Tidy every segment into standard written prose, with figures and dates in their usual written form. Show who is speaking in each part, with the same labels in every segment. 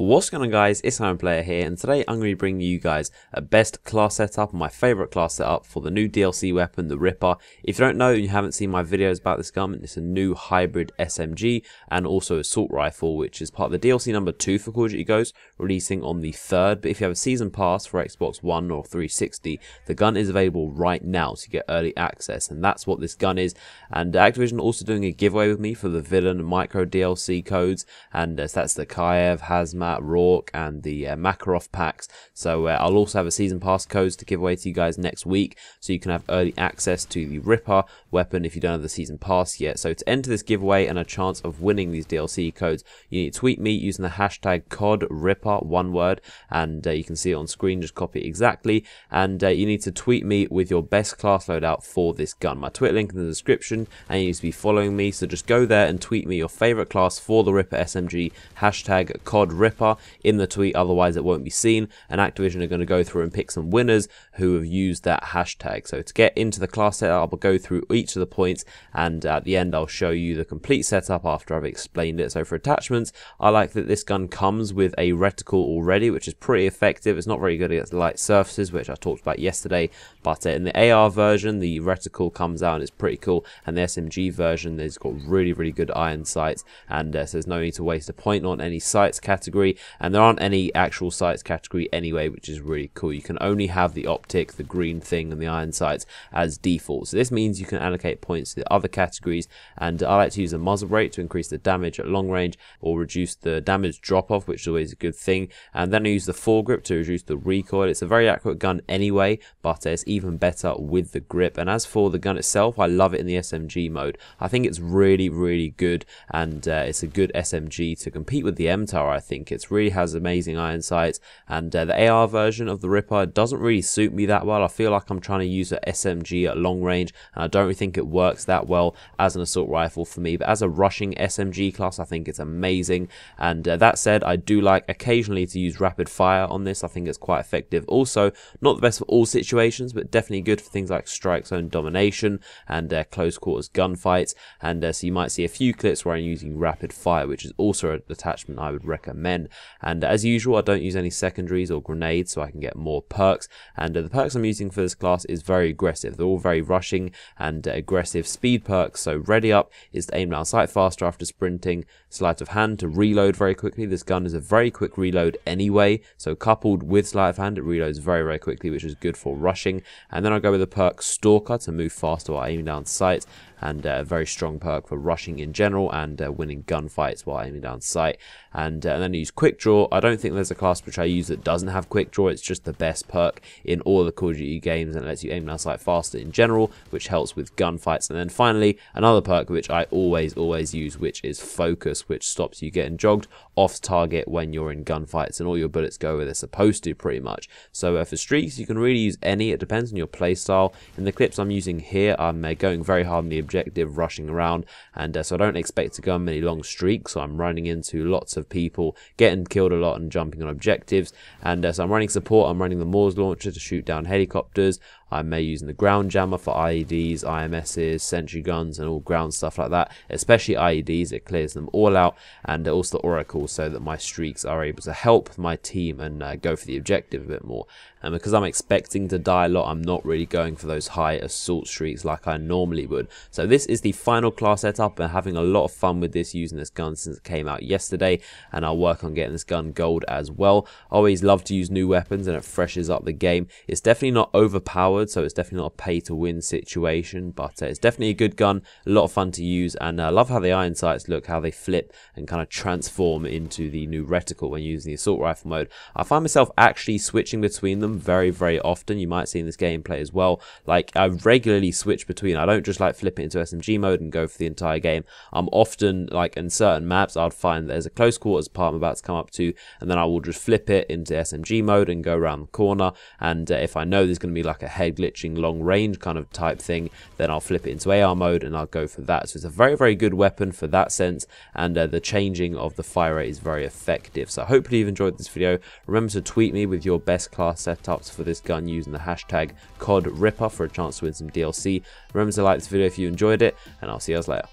Speaker 1: What's going on, guys? It's Player here, and today I'm going to be bringing you guys a best class setup, my favourite class setup for the new DLC weapon, the Ripper. If you don't know and you haven't seen my videos about this gun, it's a new hybrid SMG and also assault rifle, which is part of the DLC number 2 for Call of Duty Ghosts, releasing on the 3rd. But if you have a season pass for Xbox One or 360, the gun is available right now, so you get early access, and that's what this gun is. And Activision also doing a giveaway with me for the villain micro DLC codes, and so that's the Kaev, Hazmat, Rourke and the Makarov packs. So I'll also have a season pass codes to give away to you guys next week, so you can have early access to the Ripper weapon if you don't have the season pass yet. So to enter this giveaway and a chance of winning these DLC codes, you need to tweet me using the hashtag COD Ripper, one word, and you can see it on screen, just copy it exactly, and you need to tweet me with your best class loadout for this gun. My Twitter link in the description, and you need to be following me, so just go there and tweet me your favorite class for the Ripper SMG, hashtag COD Ripper in the tweet, otherwise it won't be seen, and Activision are going to go through and pick some winners who have used that hashtag. So to get into the class setup, I'll go through each of the points, and at the end I'll show you the complete setup after I've explained it. So for attachments, I like that this gun comes with a reticle already, which is pretty effective. It's not very good against light surfaces, which I talked about yesterday, but in the AR version the reticle comes out and it's pretty cool, and the SMG version there's got really good iron sights, and so there's no need to waste a point on any sights category, and there aren't any actual sights category anyway, which is really cool. You can only have the optic, the green thing, and the iron sights as default, so this means you can allocate points to the other categories. And I like to use a muzzle brake to increase the damage at long range or reduce the damage drop off, which is always a good thing, and then I use the foregrip to reduce the recoil. It's a very accurate gun anyway, but it's even better with the grip. And as for the gun itself, I love it in the SMG mode. I think it's really good, and it's a good SMG to compete with the MTAR. I think it really has amazing iron sights, and the AR version of the Ripper doesn't really suit me that well. I feel like I'm trying to use an SMG at long range, and I don't really think it works that well as an assault rifle for me, but as a rushing SMG class I think it's amazing. And that said, I do like occasionally to use rapid fire on this. I think it's quite effective. Also, not the best for all situations, but definitely good for things like strike zone domination and close quarters gunfights, and so you might see a few clips where I'm using rapid fire, which is also an attachment I would recommend. And as usual, I don't use any secondaries or grenades, so I can get more perks, and the perks I'm using for this class is very aggressive. They're all very rushing and aggressive speed perks. So ready up is to aim down sight faster after sprinting, sleight of hand to reload very quickly. This gun is a very quick reload anyway, so coupled with sleight of hand it reloads very quickly, which is good for rushing. And then I'll go with the perk Stalker to move faster while aiming down sight, and a very strong perk for rushing in general and winning gunfights while aiming down sight. And then I use Quick Draw. I don't think there's a class which I use that doesn't have Quick Draw. It's just the best perk in all the Call of Duty games, and it lets you aim down sight faster in general, which helps with gunfights. And then finally, another perk which I always use, which is Focus, which stops you getting jogged off target when you're in gunfights, and all your bullets go where they're supposed to pretty much. So for streaks you can really use any. It depends on your playstyle. In the clips I'm using here, I'm going very hard on the objective, rushing around, and so I don't expect to go on many long streaks, so I'm running into lots of people, getting killed a lot and jumping on objectives. And so I'm running support. I'm running the Morse launcher to shoot down helicopters. I'm using the ground jammer for IEDs, IMSs, sentry guns, and all ground stuff like that, especially IEDs. It clears them all out, and also the Oracle, so that my streaks are able to help my team and go for the objective a bit more. And because I'm expecting to die a lot, I'm not really going for those high assault streaks like I normally would. So this is the final class setup, and having a lot of fun with this, using this gun since it came out yesterday, and I'll work on getting this gun gold as well. I always love to use new weapons, and it freshes up the game. It's definitely not overpowered, so it's definitely not a pay to win situation, but it's definitely a good gun, a lot of fun to use. And I love how the iron sights look, how they flip and kind of transform into the new reticle when using the assault rifle mode. I find myself actually switching between them very often. You might see in this gameplay as well, like I regularly switch between. I don't just like flip it into SMG mode and go for the entire game. I'm often, like in certain maps, I'd find there's a close quarters part I'm about to come up to, and then I will just flip it into SMG mode and go around the corner. And if I know there's going to be like a head glitching long range kind of type thing, then I'll flip it into AR mode and I'll go for that. So it's a very good weapon for that sense, and the changing of the fire rate is very effective. So hopefully you've enjoyed this video. Remember to tweet me with your best class setups for this gun using the hashtag COD Ripper for a chance to win some DLC. Remember to like this video if you enjoyed it, and I'll see you guys later.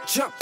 Speaker 1: Jump.